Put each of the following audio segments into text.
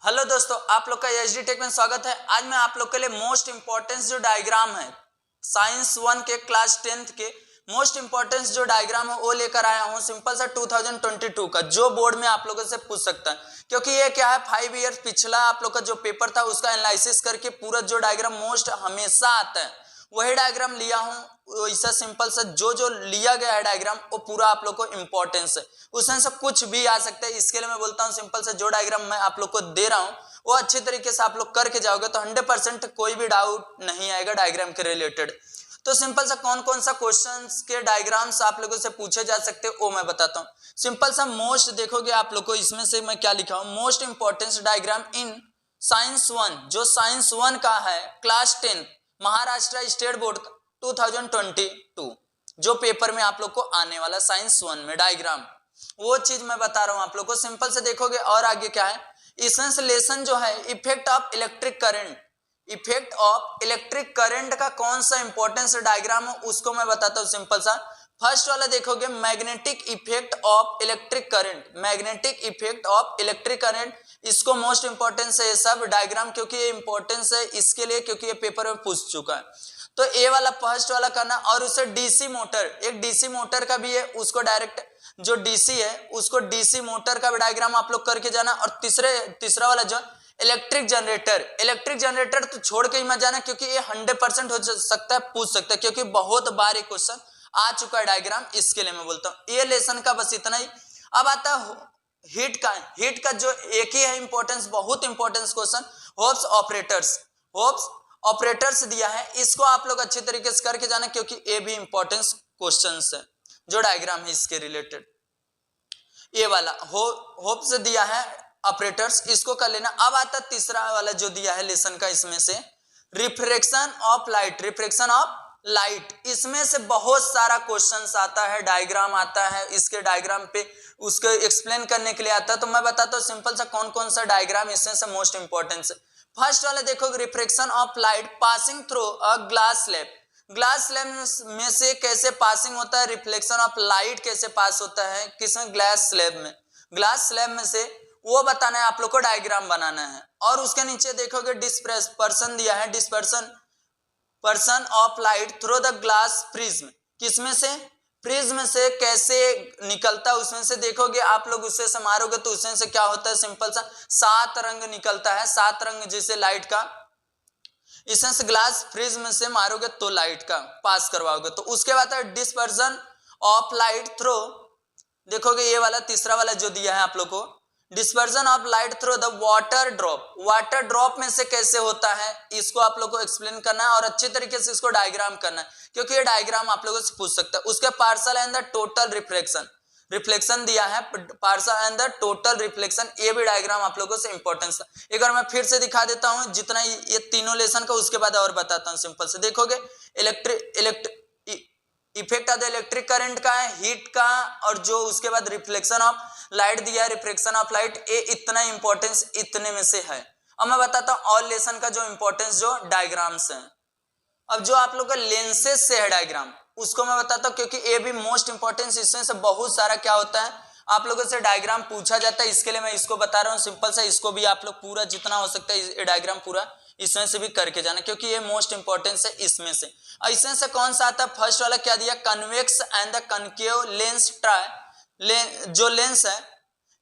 Hello दोस्तों, आप लोग का एचडी टेक में स्वागत है। आज मैं आप लोग के लिए मोस्ट इंपॉर्टेंस जो डायग्राम है साइंस 1 के क्लास 10th के मोस्ट इंपॉर्टेंस जो डायग्राम है वो लेकर आया हूँ। सिंपल सा 2022 का जो बोर्ड में आप लोगों से पूछ सकता है, क्योंकि ये क्या है 5 ईयर पिछला आप लोग का जो पेपर था उसका एनालिसिस करके पूरा जो डायग्राम मोस्ट हमेशा आता है वही डायग्राम लिया हूँ। ऐसा सिंपल सा जो लिया गया है डायग्राम वो पूरा आप लोग को इंपॉर्टेंस है, उसमें से कुछ भी आ सकता है। इसके लिए मैं बोलता हूँ सिंपल सा जो डायग्राम मैं आप लोग को दे रहा हूँ वो अच्छे तरीके से आप लोग करके जाओगे तो 100% कोई भी डाउट नहीं आएगा डायग्राम के रिलेटेड। तो सिंपल सा कौन कौन सा क्वेश्चंस के डायग्राम्स आप लोगों से पूछे जा सकते हैं वो मैं बताता हूँ। सिंपल सा मोस्ट देखोगे आप लोग को, इसमें से मैं क्या लिखा हूँ, most importance diagram in science 1, जो साइंस 1 का है क्लास 10 महाराष्ट्र स्टेट बोर्ड 2022 जो पेपर में आप लोग को आने वाला साइंस 1 में डायग्राम, वो चीज मैं बता रहा हूं आप लोग को। सिंपल से देखोगे और आगे क्या है, इसमें लेसन जो है effect of electric current, effect of electric current का कौन सा इंपॉर्टेंस डायग्राम है उसको मैं बताता हूं। सिंपल सा फर्स्ट वाला देखोगे magnetic effect of electric current, magnetic effect of electric current, इसको मोस्ट इंपॉर्टेंस है ये सब डायग्राम, क्योंकि ये इंपॉर्टेंस है इसके लिए क्योंकि ये पेपर में पूछ चुका है। तो ए वाला फर्स्ट वाला करना, और उसे डीसी मोटर, एक डीसी मोटर का भी है उसको डायरेक्ट जो डीसी है उसको डीसी मोटर का भी डायग्राम आप लोग करके जाना। और तीसरा वाला जो इलेक्ट्रिक जनरेटर, इलेक्ट्रिक जनरेटर तो छोड़ के ही मत जाना क्योंकि ये 100% हो सकता है पूछ सकता है, क्योंकि बहुत बार ये क्वेश्चन आ चुका है डायग्राम, इसके लिए मैं बोलता हूँ। ये लेसन का बस इतना ही। अब आता है हीट का, हीट का जो एक ही है इंपॉर्टेंस, बहुत importance question, hopes operators, hopes operators दिया है, इसको आप लोग अच्छे तरीके से करके जाना क्योंकि ये भी इंपॉर्टेंस क्वेश्चन है जो डायग्राम है इसके रिलेटेड। ये वाला होप्स दिया है ऑपरेटर्स, इसको कर लेना। अब आता तीसरा वाला जो दिया है लेसन का, इसमें से reflection of light, reflection of light, इसमें से बहुत सारा क्वेश्चंस आता है, डायग्राम आता है, इसके डायग्राम पे उसको एक्सप्लेन करने के लिए आता है। तो मैं बताता हूँ सिंपल सा कौन कौन सा डायग्राम इसमें से मोस्ट इंपॉर्टेंट है। फर्स्ट वाला देखो reflection of light passing through a glass slab, glass slab में से कैसे पासिंग होता है, रिफ्लेक्शन ऑफ लाइट कैसे पास होता है किसमें, ग्लास स्लैब में, ग्लास स्लैब में से वो बताना है आप लोग को, डायग्राम बनाना है। और उसके नीचे देखोगे डिस्पर्सन दिया है, dispersion person of light through the glass prism, किसमें से, प्रिज्म से कैसे निकलता है, उसमें से देखोगे आप लोग, उससे से मारोगे तो उसमें से क्या होता है, सिंपल सा 7 रंग निकलता है, 7 रंग जैसे लाइट का, इसमें से ग्लास प्रिज्म से मारोगे तो लाइट का पास करवाओगे। तो उसके बाद है डिस्पर्सन ऑफ लाइट थ्रू, देखोगे ये वाला तीसरा वाला जो दिया है आप लोग को, dispersion of light through the water drop, water drop में से कैसे होता है इसको आप लोग को एक्सप्लेन करना है और अच्छे तरीके से इसको डायग्राम करना है क्योंकि ये डायग्राम आप लोगों से पूछ सकता है। उसके parcel and the total reflection, reflection दिया है parcel and the total reflection, ये भी डायग्राम आप लोगों से इंपॉर्टेंस है। एक बार मैं फिर से दिखा देता हूं जितना ये तीनों लेसन का, उसके बाद और बताता हूं। सिंपल से देखोगे effect of the electric current का है, हीट का, और जो उसके बाद रिफ्लेक्शन ऑफ लाइट दिया है, रिफ्लेक्शन ऑफ लाइट, ये इतना इंपॉर्टेंस इतने में से है। अब मैं बताता हूं ऑल लेसन का जो इंपॉर्टेंस जो डायग्राम्स हैं। अब जो आप लोग का लेंसेज से है डायग्राम उसको मैं बताता हूं क्योंकि ये भी मोस्ट इंपॉर्टेंस, इसमें से बहुत सारा क्या होता है आप लोगों से डायग्राम पूछा जाता है, इसके लिए मैं इसको बता रहा हूं। सिंपल सा इसको भी आप लोग पूरा जितना हो सकता है ये डायग्राम पूरा इसमें से भी करके जाना क्योंकि ये मोस्ट इंपॉर्टेंस है इसमें से। इसमें से कौन सा आता है, फर्स्ट वाला क्या दिया, convex and the concave lens try, जो लेंस है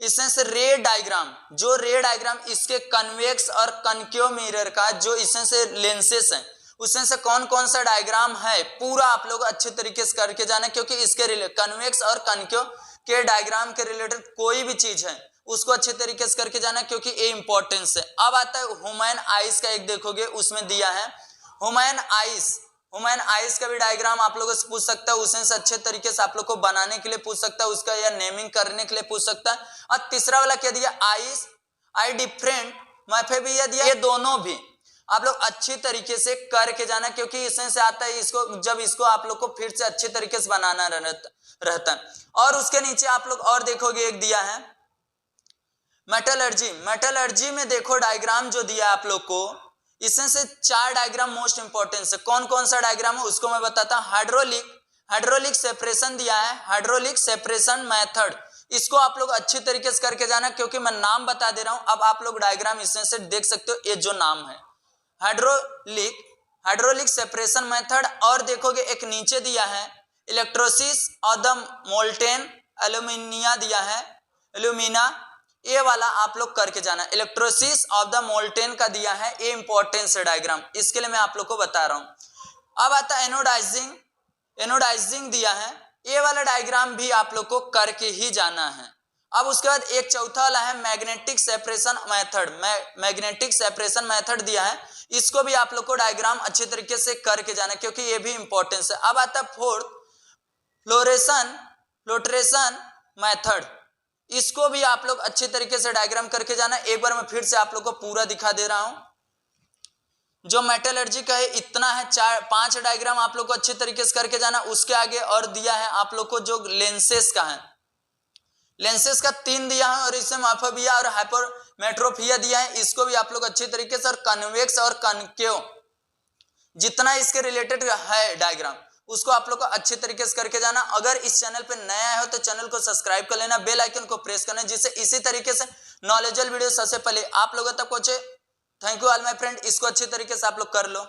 इसमें से रे डायग्राम, जो रे डायग्राम इसके कन्वेक्स और कनकेव मिरर का जो इसमें से लेंसेस है उसमें से कौन कौन सा डायग्राम है पूरा आप लोग अच्छे तरीके से करके जाना क्योंकि इसके रिलेटेड कन्वेक्स और कनकेव के डायग्राम के रिलेटेड कोई भी चीज है उसको अच्छे तरीके से करके जाना क्योंकि ये इंपॉर्टेंस है। अब आता है ह्यूमन आइज का, एक देखोगे उसमें दिया है ह्यूमन आइज, ह्यूमन आइज का भी डायग्राम आप लोगों से पूछ सकता है, उसमें से अच्छे तरीके से आप लोग को बनाने के लिए पूछ सकता है, उसका या नेमिंग करने के लिए पूछ सकता है। और तीसरा वाला क्या दिया, आइज आई डिफरेंट मैफेबिया दिया, ये दोनों भी आप लोग अच्छी तरीके से करके जाना क्योंकि इसमें से आता है इसको, जब इसको आप लोग को फिर से अच्छे तरीके से बनाना रहता है। और उसके नीचे आप लोग और देखोगे एक दिया है मेटलर्जी, मेटलर्जी में देखो डायग्राम जो दिया आप लोग को, इसमें से 4 डायग्राम मोस्ट इंपॉर्टेंट है। कौन कौन सा डायग्राम है उसको मैं बताता हूं। हाइड्रोलिक सेपरेशन दिया है, हाइड्रोलिक सेपरेशन मेथड, इसको आप लोग अच्छी तरीके से करके जाना, क्योंकि मैं नाम बता दे रहा हूं। अब आप लोग डायग्राम इसमें से देख सकते हो, ये जो नाम है हाइड्रोलिक सेपरेशन मेथड, और देखोगे एक नीचे दिया है इलेक्ट्रोसिस ऑफ द मोल्टेन एल्यूमिनिया दिया है, एल्यूमिना, ये वाला आप लोग करके जाना। इलेक्ट्रोसिस ऑफ द मोल्टेन का दिया है, ये इंपॉर्टेंस है डायग्राम, इसके लिए मैं आप लोग को बता रहा हूं। अब आता है एनोडाइजिंग दिया है, ये वाला डायग्राम भी आप लोग को करके ही जाना है। अब उसके बाद एक चौथा वाला है मैग्नेटिक सेपरेशन मेथड दिया है, इसको भी आप लोग को डायग्राम अच्छे तरीके से करके जाना, क्योंकि ये भी इंपॉर्टेंस है। अब आता है फोर्थ फ्लोटेशन मेथड, इसको भी आप लोग अच्छे तरीके से डायग्राम करके जाना। एक बार मैं फिर से आप लोग को पूरा दिखा दे रहा हूं। जो मेटलर्जी का है इतना है, 4-5 डायग्राम आप लोग को अच्छे तरीके से करके जाना। उसके आगे और दिया है आप लोग को जो लेंसेस का है, लेंसेस का 3 दिया है, और इसमें माइक्रोफिया और हाइपरमेट्रोपिया दिया है, इसको भी आप लोग अच्छे तरीके से, और कन्वेक्स और कनकेव जितना इसके रिलेटेड है डायग्राम, उसको आप लोग को अच्छे तरीके से करके जाना। अगर इस चैनल पे नया हो तो चैनल को सब्सक्राइब कर लेना, बेल आइकन को प्रेस करना, जिससे इसी तरीके से नॉलेजेबल वीडियो सबसे पहले आप लोगों तक पहुंचे। Thank you all my friend, इसको अच्छी तरीके से आप लोग कर लो।